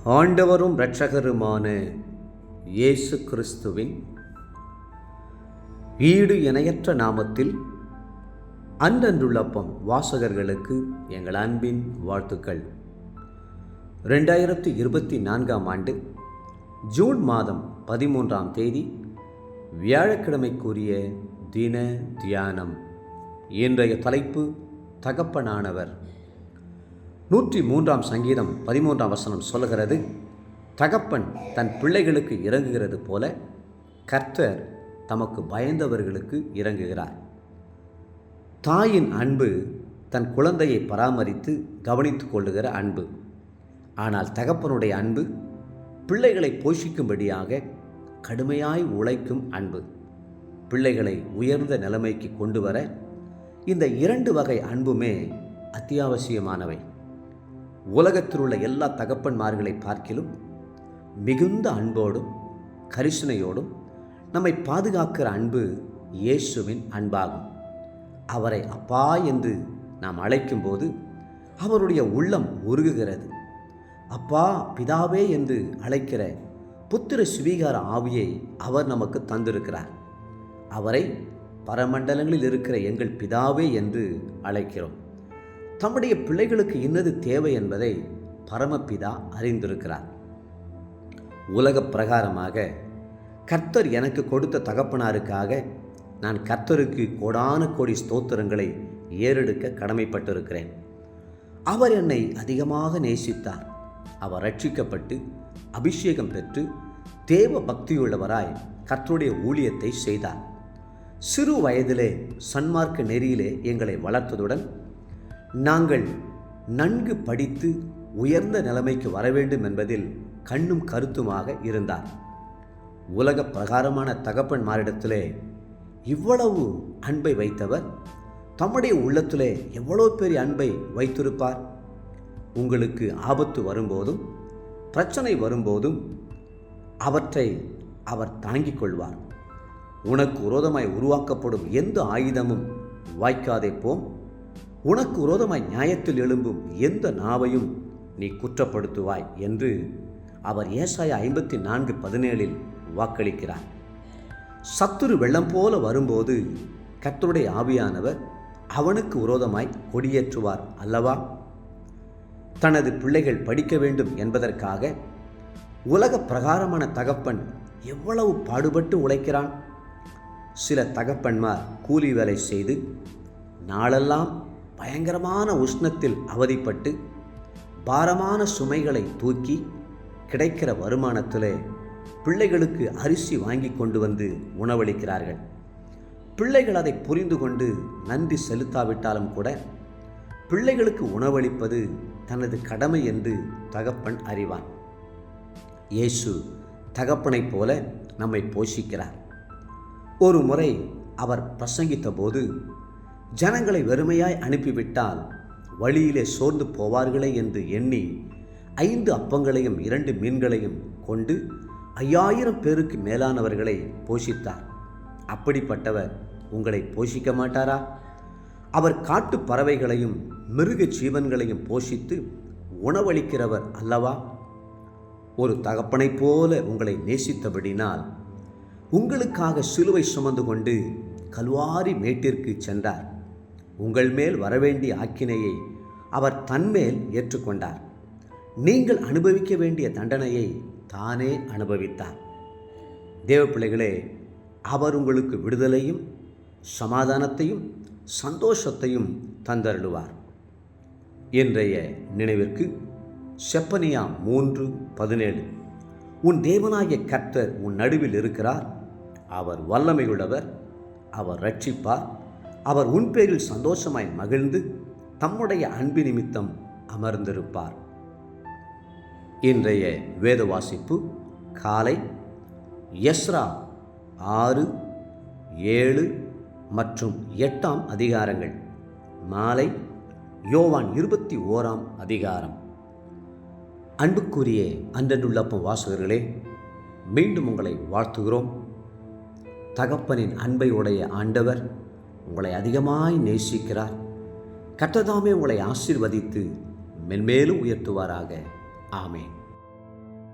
ஆண்டவரும் இரட்சகருமான இயேசு கிறிஸ்துவின் ஈடு இணையற்ற நாமத்தில் அன்றன்றுள்ளப்பம் வாசகர்களுக்கு எங்கள் அன்பின் வாழ்த்துக்கள். 2024 ஆண்டு ஜூன் மாதம் 13ஆம் தேதி வியாழக்கிழமைக்குரிய தின தியானம். இன்றைய தலைப்பு தகப்பனானவர். 103ஆம் சங்கீதம் 13ஆம் வசனம் சொல்லுகிறது, தகப்பன் தன் பிள்ளைகளுக்கு இறங்குகிறது போல கர்த்தர் தமக்கு பயந்தவர்களுக்கு இறங்குகிறார். தாயின் அன்பு தன் குழந்தையை பராமரித்து கவனித்துக் கொள்ளுகிற அன்பு. ஆனால் தகப்பனுடைய அன்பு பிள்ளைகளை போஷிக்கும்படியாக கடுமையாய் உழைக்கும் அன்பு. பிள்ளைகளை உயர்ந்த நிலைமைக்கு கொண்டு வர இந்த இரண்டு வகை அன்புமே அத்தியாவசியமானவை. உலகத்தில் உள்ள எல்லா தகப்பன்மார்களை பார்க்கிலும் மிகுந்த அன்போடும் கரிசனையோடும் நம்மை பாதுகாக்கிற அன்பு இயேசுவின் அன்பாகும். அவரை அப்பா என்று நாம் அழைக்கும்போது அவருடைய உள்ளம் உருகுகிறது. அப்பா பிதாவே என்று அழைக்கிற புத்திர சுவீகார ஆவியை அவர் நமக்கு தந்திருக்கிறார். அவரை பரமண்டலங்களில் இருக்கிற எங்கள் பிதாவே என்று அழைக்கிறோம். தம்முடைய பிள்ளைகளுக்கு இன்னது தேவை என்பதை பரமபிதா அறிந்திருக்கிறார். உலக பிரகாரமாக கர்த்தர் எனக்கு கொடுத்த தகப்பனாருக்காக நான் கர்த்தருக்கு கோடான கோடி ஸ்தோத்திரங்களை ஏறெடுக்க கடமைப்பட்டிருக்கிறேன். அவர் என்னை அதிகமாக நேசித்தார். அவர் ரட்சிக்கப்பட்டு அபிஷேகம் பெற்று தேவ பக்தியுள்ளவராய் கர்த்தருடைய ஊழியத்தை செய்தார். சிறு வயதிலே சன்மார்க்க நெறியிலே எங்களை வளர்த்ததுடன் நாங்கள் நன்கு படித்து உயர்ந்த நிலைமைக்கு வர வேண்டும் என்பதில் கண்ணும் கருத்துமாக இருந்தார். உலக பிரகாரமான தகப்பன்மாரிடத்திலே இவ்வளவு அன்பை வைத்தவர் தம்முடைய உள்ளத்திலே எவ்வளவு பெரிய அன்பை வைத்திருப்பார். உங்களுக்கு ஆபத்து வரும்போதும் பிரச்சனை வரும்போதும் அவற்றை அவர் தாங்கிக் கொள்வார். உனக்கு விரோதமாய் உருவாக்கப்படும் எந்த ஆயுதமும் வாய்க்காதே போம், உனக்கு விரோதமாய் நியாயத்தில் எழும்பும் எந்த நாவையும் நீ குற்றப்படுத்துவாய் என்று அவர் ஏசாயா 54:17 வாக்களிக்கிறார். சத்துரு வெள்ளம் போல வரும்போது கர்த்தருடைய ஆவியானவர் அவனுக்கு விரோதமாய் கொடியேற்றுவார் அல்லவா? தனது பிள்ளைகள் படிக்க வேண்டும் என்பதற்காக உலக பிரகாரமான தகப்பன் எவ்வளவு பாடுபட்டு உழைக்கிறான். சில தகப்பன்மார் கூலி வேலை செய்து நாளெல்லாம் பயங்கரமான உஷ்ணத்தில் அவதிப்பட்டு பாரமான சுமைகளை தூக்கி கிடைக்கிற வருமானத்திலே பிள்ளைகளுக்கு அரிசி வாங்கி கொண்டு வந்து உணவளிக்கிறார்கள். பிள்ளைகள் அதை புரிந்து கொண்டு நன்றி செலுத்தாவிட்டாலும் கூட பிள்ளைகளுக்கு உணவளிப்பது தனது கடமை என்று தகப்பன் அறிவான். இயேசு தகப்பனைப் போல நம்மை போஷிக்கிறார். ஒரு முறை அவர் பிரசங்கித்த போது, ஜனங்களை வெறுமையாய் அனுப்பிவிட்டால் வழியிலே சோர்ந்து போவார்களே என்று எண்ணி 5 அப்பங்களையும் 2 மீன்களையும் கொண்டு 5000 பேருக்கு மேலானவர்களை போஷித்தார். அப்படிப்பட்டவர் உங்களை போஷிக்க மாட்டாரா? அவர் காட்டு பறவைகளையும் மிருக ஜீவன்களையும் போஷித்து உணவளிக்கிறவர் அல்லவா? ஒரு தகப்பனைப் போல உங்களை நேசித்தபடினால் உங்களுக்காக சிலுவை சுமந்து கொண்டு கல்வாரி மேட்டிற்கு சென்றார். உங்கள் மேல் வரவேண்டிய ஆக்கினையை அவர் தன்மேல் ஏற்றுக்கொண்டார். நீங்கள் அனுபவிக்க வேண்டிய தண்டனையை தானே அனுபவித்தார். தேவ பிள்ளைகளே, அவர் உங்களுக்கு விடுதலையும் சமாதானத்தையும் சந்தோஷத்தையும் தந்தருளுவார். இன்றைய நினைவிற்கு செப்பனியா 3:17, உன் தேவனாகிய கர்த்தர் உன் நடுவில் இருக்கிறார். அவர் வல்லமையுள்ளவர். அவர் ரட்சிப்பார். அவர் உன் பேரில் சந்தோஷமாய் மகிழ்ந்து தம்முடைய அன்பு நிமித்தம் அமர்ந்திருப்பார். இன்றைய வேத வாசிப்பு காலை எஸ்ரா 6, 7 மற்றும் 8ஆம் அதிகாரங்கள், மாலை யோவான் 21ஆம் அதிகாரம். அன்புக்குரிய அன்றன்றுள்ளப்பம் வாசகர்களே, மீண்டும் உங்களை வாழ்த்துகிறோம். தகப்பனின் அன்பை உடைய ஆண்டவர் உங்களை அதிகமாய் நேசிக்கிறார். கர்த்தர் தாமே உங்களை ஆசீர்வதித்து மென்மேலும் உயர்த்துவாராக. ஆமென்.